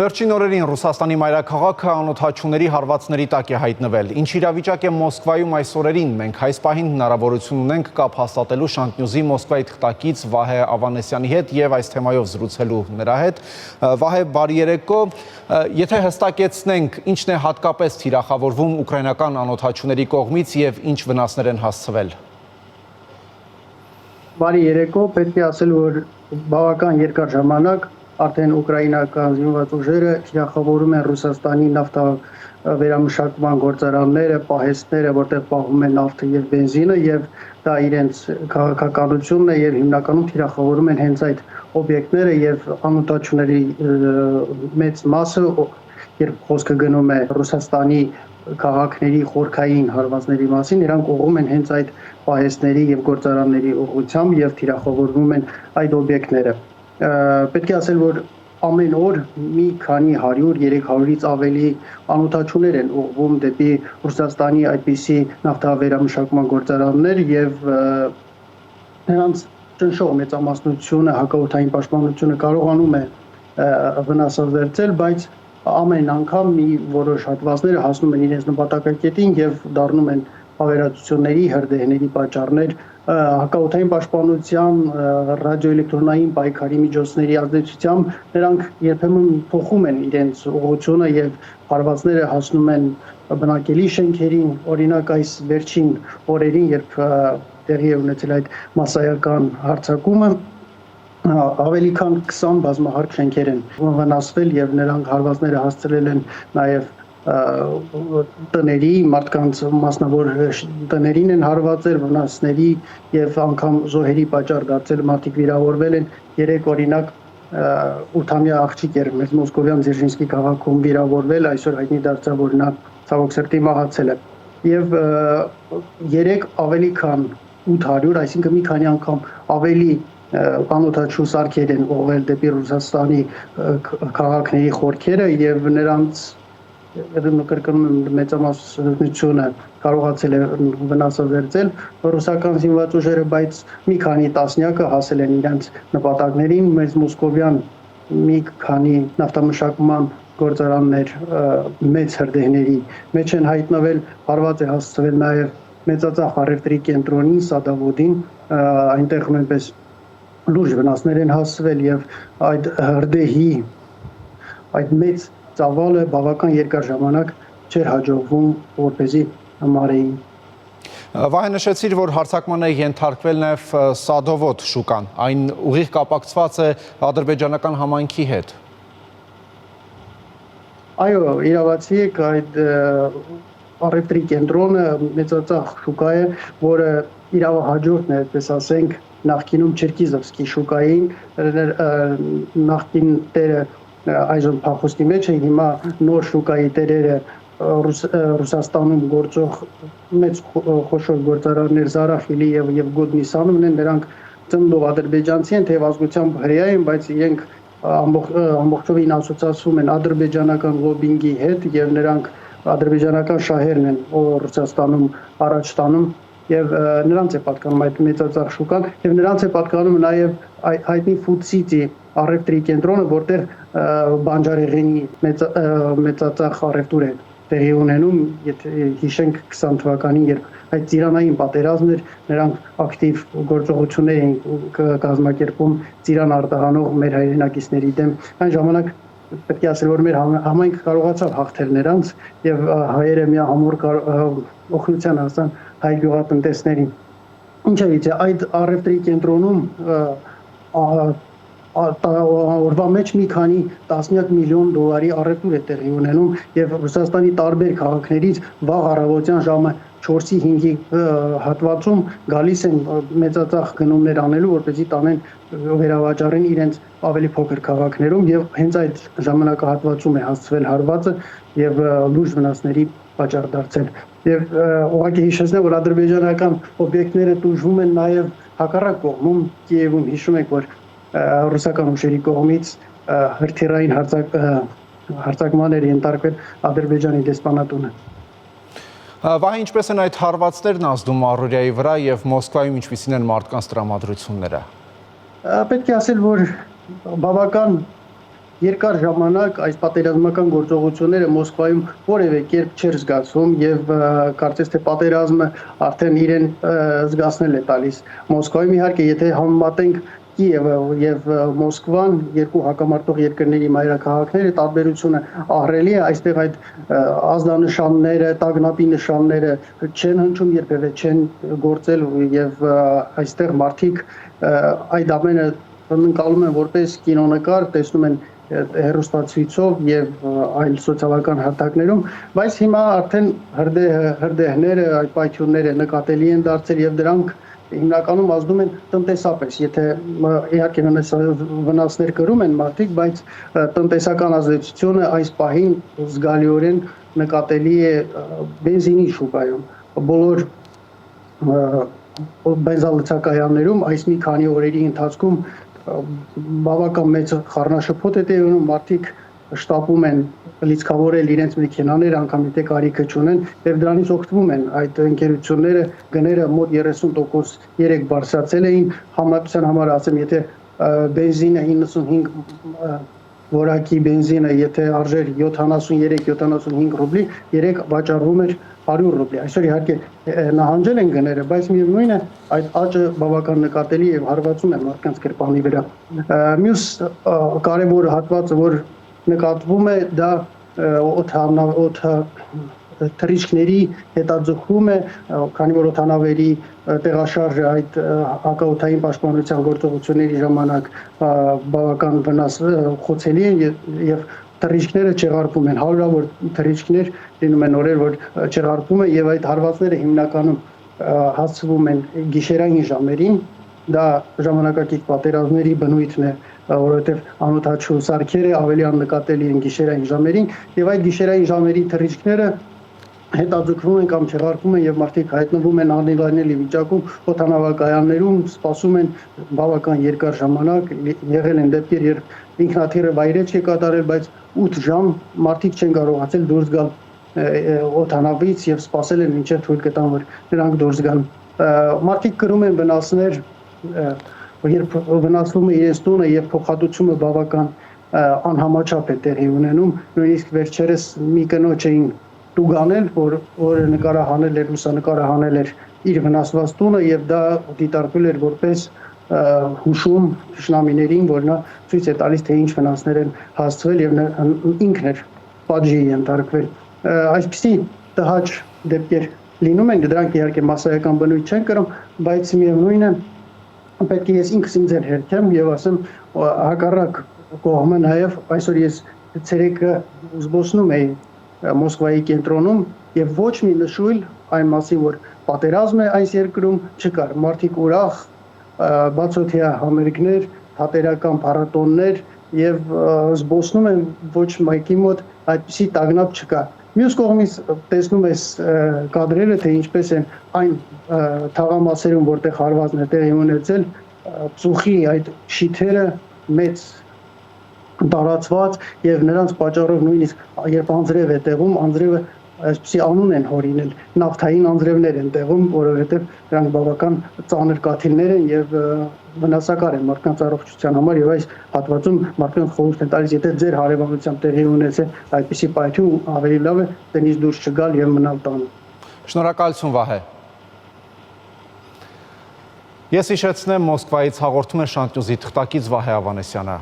Վերջին օրերին Ռուսաստանի մայրաքաղաքը անօդաչուների հարվածների տակ է հայտնվել։ Ինչ իրավիճակ է Մոսկվայում այս օրերին, մենք այս պահին հնարավորություն ունենք կապ հաստատելու Շանթ-Նյուզի Մոսկվայի թղթակից Վահե Ավանեսյանի հետ եւ այս թեմայով զրուցելու նրա հետ։ Վահե, բարի երեկո։ Եթե հստակեցնենք, ինչն է հատկապես թիրախավորվում ուկրաինական անօդաչուների կողմից եւ ինչ վնասներ են հասցվել։ Բարի երեկո, պետք է ասել, որ բավական երկար ժամանակ արդեն ուկրաինական զինված ուժերը թիրախավորում են Ռուսաստանի նավթավերամշակման գործարանները, պահեստները, որտեղ պահվում են նավթը եւ բենզինը, եւ դա իրենց քաղաքականությունն է եւ հիմնականում թիրախավորում են հենց այդ օբյեկտները եւ անօդաչուների մեծ մասը, երբ խոսքը գնում է Ռուսաստանի քաղաքների խորքային հարվածների մասին, նրանք ուղղում են հենց այդ պահեստների եւ գործարանների ուղղությամբ եւ թիրախավորվում են այդ օբյեկտները։ Պետք է ասել, որ ամեն օր մի քանի 100-300-ից ավելի անօդաչուներ են ուղղվում դեպի Ռուսաստանի այդպիսի նավթավերամշակման գործարաններ եւ նրանց ճնշող մեծամասնությունը հակաօդային պաշտպանությունը կարողանում է վնասազերծել, բայց ամեն անգամ մի որոշ հատվածները հասնում են իրենց նպատակակետին եւ դառնում են ավերածությունների, հրդեհների պատճառներ, հակաօդային պաշտպանության, ռադիոէլեկտրոնային պայքարի միջոցների ազդեցությամբ նրանք երբեմն փոխում են իրենց ուղղությունը եւ հարվածները հասնում են բնակելի շենքերին, օրինակ այս վերջին օրերին, երբ տեղի է ունեցել այդ մասսայական հարձակումը, ավելի քան 20 բազմահարկ շենքեր են վնասվել եւ նրանք հարվածները հասցրել են նաեւ տների, մարդկանց մասնավոր տներին են հարվածել, վնասների եւ անգամ զոհերի պատճառ դարձել, մարդիկ վիրավորվել են։ Երեք օրինակ 8-ամյա աղջիկ էր մեծ Մոսկովյան Ձերժինսկի քաղաքում վիրավորվել, այսօր հայտնի դարձավ, որ նա ցավոք սրտի մահացել է։ Եվ 3 ավելի քան 800, այսինքն մի քանի անգամ ավելի անօդաչու սարքեր են ուղղել դեպի Ռուսաստանի քաղաքների խորքերը եւ նրանց կրկնում եմ մեծամասնությունը կարողացել է վնասազերծել ռուսական զինված ուժերը, բայց մի քանի տասնյակը հասել են իրենց նպատակներին, մեծ մոսկովյան մի քանի նավթամշակման գործարաններ մեծ հրդեհների մեջ են հայտնվել, հարված է հասցվել նաեւ մեծածախ առևտրի կենտրոնին, Սադավոդին, այնտեղ նույնպես լուրջ վնասներ են հասցվել եւ այդ հրդեհի այդ մեծ ծավալը բավական երկար ժամանակ չէր հաջողվում, որպեսզի համարեին։ Վահե, նշեցիր, որ հարձակման է ենթարկվել նաև Սադովոդ շուկան, այն ուղիղ կապակցված է ադրբեջանական համայնքի հետ։ Այո, իրավացի եք, այդ առևտրի կենտրոնը մեծածախ շուկա է, որը իրավահաջորդն է, այդպես ասենք, նախկինում Չերկիզովսկի շուկային, նախկին տերը այժմ փախուստի մեջ է, հիմա նոր շուկայի տերերը Ռուսաստանում գործող մեծ խոշոր գործարաններ Զարախիլի եւ Գոդնիսանումն են, նրանք ծննդով ադրբեջանցի են, թեև ազգությամբ հրեա են, բայց իրենք ամբողջովին ասոցացվում են ադրբեջանական լոբինգի հետ եւ նրանք ադրբեջանական շահերն են Ռուսաստանում առաջ տանում եւ նրանց է պատկանում այդ մեծածախ շուկան եւ նրանց է պատկանում նաեւ հայտնի Food City առևտրի կենտրոնը, որտեղ բանջարեղենի մեծածախ առևտուր է տեղի ունենում, եթե հիշենք 20 թվականին, երբ այդ ծիրանային պատերազմն էր, նրանք ակտիվ գործողություններ էին կազմակերպում ծիրան արտահանող մեր հայրենակիցների դեմ։ Այն ժամանակ պետք է ասել, որ մեր համայնքը կարողացավ հաղթել նրանց եւ հայերը միահամուռ օգնության հասան հայ գյուղատնտեսներին։ Ինչևիցե այդ առևտրի կենտրոնում օրվա մեջ մի քանի տասնյակ միլիոն դոլարի առևտուր է տեղի ունենում եւ Ռուսաստանի տարբեր քաղաքներից վաղ առավոտյան ժամը 4-5-ի հատվածում գալիս են մեծածախ գնումներ անելու, որպեսզի տանեն վերավաճառեն իրենց ավելի փոքր քաղաքներում եւ հենց այդ ժամանակահատվածում է հասցվել հարվածը եւ լուրջ վնասների պատճառ դարձել։ Եվ ուղղակի հիշեցնեմ, որ ադրբեջանական օբյեկտները տուժվում են նաեւ հակառակ կողմում, Կիևում հիշում եք, որ ռուսական ուժերի կողմից հրթիռային հարձակման էր ենթարկվել Ադրբեջանի դեսպանատունը։ Վահե, ինչպես են այդ հարվածներն ազդում առօրյայի վրա եւ Մոսկվայում ինչպիսին են մարդկանց տրամադրությունները։ Պետք է ասել, որ բավական երկար ժամանակ այս պատերազմական գործողությունները Մոսկվայում որևէ կերպ չէր զգացվում եւ կարծես թե պատերազմը արդեն իրեն զգացնել է տալիս Մոսկվայում իհարկե եթե համեմատենք Կիևը եւ Մոսկվան երկու հակամարտող երկրների մայրաքաղաքները տարբերությունը ահռելի է այստեղ այդ ազդանշանները, տագնապի նշանները չեն հնչում երբևէ չեն գործել եւ այստեղ մարդիկ այդ ամենը ընկալում են որպես կինոնկար, տեսնում են հեռուստացույցով եւ այլ սոցիալական հարթակներում, բայց հիմա արդեն հրդեհները, այդ պայթյունները նկատելի են դարձել եւ դրանք հիմնականում ազդում են տնտեսապես, եթե իհարկե վնասներ կրում են մարդիկ, բայց տնտեսական ազդեցությունը այս պահին զգալիորեն նկատելի է բենզինի շուկայում, բոլոր բենզալցակայաններում այս մի քանի օրերի ընթացքում բավական մեծ խառնաշփոթ է տեղի ունենում, մարդիկ շտապում են լիցքավորել իրենց մեքենաները, անգամ եթե կարիքը չունեն, եւ դրանից օգտվում են այդ ընկերությունները, գները մոտ 30% երեք բարձրացել էին, համապատասխան համար ասեմ, եթե բենզինը 95 որակի բենզինը, եթե արժեր 73-75 ռուբլի, երեք վաճառվում էր 100 ռուբլի։ Այսօր իհարկե նահանջել են գները, բայց միևնույն է, այդ աճը բավական նկատելի եւ հարվածում է մարդկանց գրպանի վրա։ Մյուս կարևոր հատվածը, որ նկատվում է, դա թռիչքների հետաձգում է, քանի որ օդանավերի տեղաշարժը այդ հակաօդային պաշտպանության գործողությունների ժամանակ բավական վնասխոցելի են եւ թռիչքները չեղարկվում են, հարյուրավոր թռիչքներ լինում են օրեր, որ չեղարկվում է եւ այդ հարվածները հիմնականում հասցվում են գիշերային ժամերին, դա ժամանակակից պատերազմների բնույթն է, որովհետեւ անօդաչու սարքերը ավելի աննկատելի են գիշերային ժամերին եւ այդ գիշերային ժամերի թռիչքները հետաձգվում են կամ չեղարկվում են եւ մարդիկ հայտնվում են անելանելի վիճակում օդանավակայաններում, սպասում են բավական երկար ժամանակ, եղել են դեպքեր, երբ ինքնաթիռը վայրեջք է կատարել, բայց 8 ժամ մարդիկ չեն կարողացել դուրս գալ օդանավից եւ սպասել են մինչեւ թույլ կտան, որ նրանք դուրս գան։ Մարդիկ կրում են վնասներ, երբ վնասվում է իրենց տունը եւ փոխհատուցումը բավական անհամաչափ է տեղի ունենում, նույնիսկ վերջերս մի կնոջ էին տուգանել, որը նկարահանել էր, լուսանկարահանել էր իր վնասված տունը եւ դա դիտարկվել էր որպես հուշում թշնամիներին, որ նա ցույց է տալիս, թե ինչ վնասներ են հասցվել եւ ինքն էր պատժի ենթարկվել։ Այսպիսի տհաճ դեպքեր լինում են, դրանք իհարկե մասսայական բնույթ չեն կրում, բայց միևնույն է, պետք է ես ինքս ինձ հերքեմ եւ ասեմ հակառակ կողմը նաեւ այսօր ես ցերեկը զբոսնում էի Մոսկվայի կենտրոնում եւ ոչ մի նշույլ այն մասին, որ պատերազմ է այս երկրում չկար, մարդիկ ուրախ, բացօթյա համերգներ, թատերական փառատոններ եւ զբոսնում են ոչ մեկի մոտ այդպիսի տագնապ չկա։ Մյուս կողմից տեսնում ես կադրերը, թե ինչպես են այն թաղամասերում, որտեղ հարվածն է տեղի ունեցել, ծուխի այդ շիթերը մեծ տարածված եւ նրանց պատճառով նույնիսկ երբ անձրև է տեղում, անձրևը այսպեսի անուն են հորինել, նավթային անձրևներ են տեղում, որովհետեւ դրանք բավական ծանր կաթիլներ են եւ վնասակար են մարդկանց առողջության համար եւ այս հատվածում մարդկանց խորհուրդ են տալիս, եթե ձեր հարևանությամբ տեղի ունեցել այդպիսի պայթյուն, ավելի լավ է տնից դուրս չգալ եւ մնալ տանը։ Շնորհակալություն Վահե։ Ես հիշեցնեմ Մոսկվայից հաղորդում է Շանտ Նյուզի թղթակից Վահե Ավանեսյանը։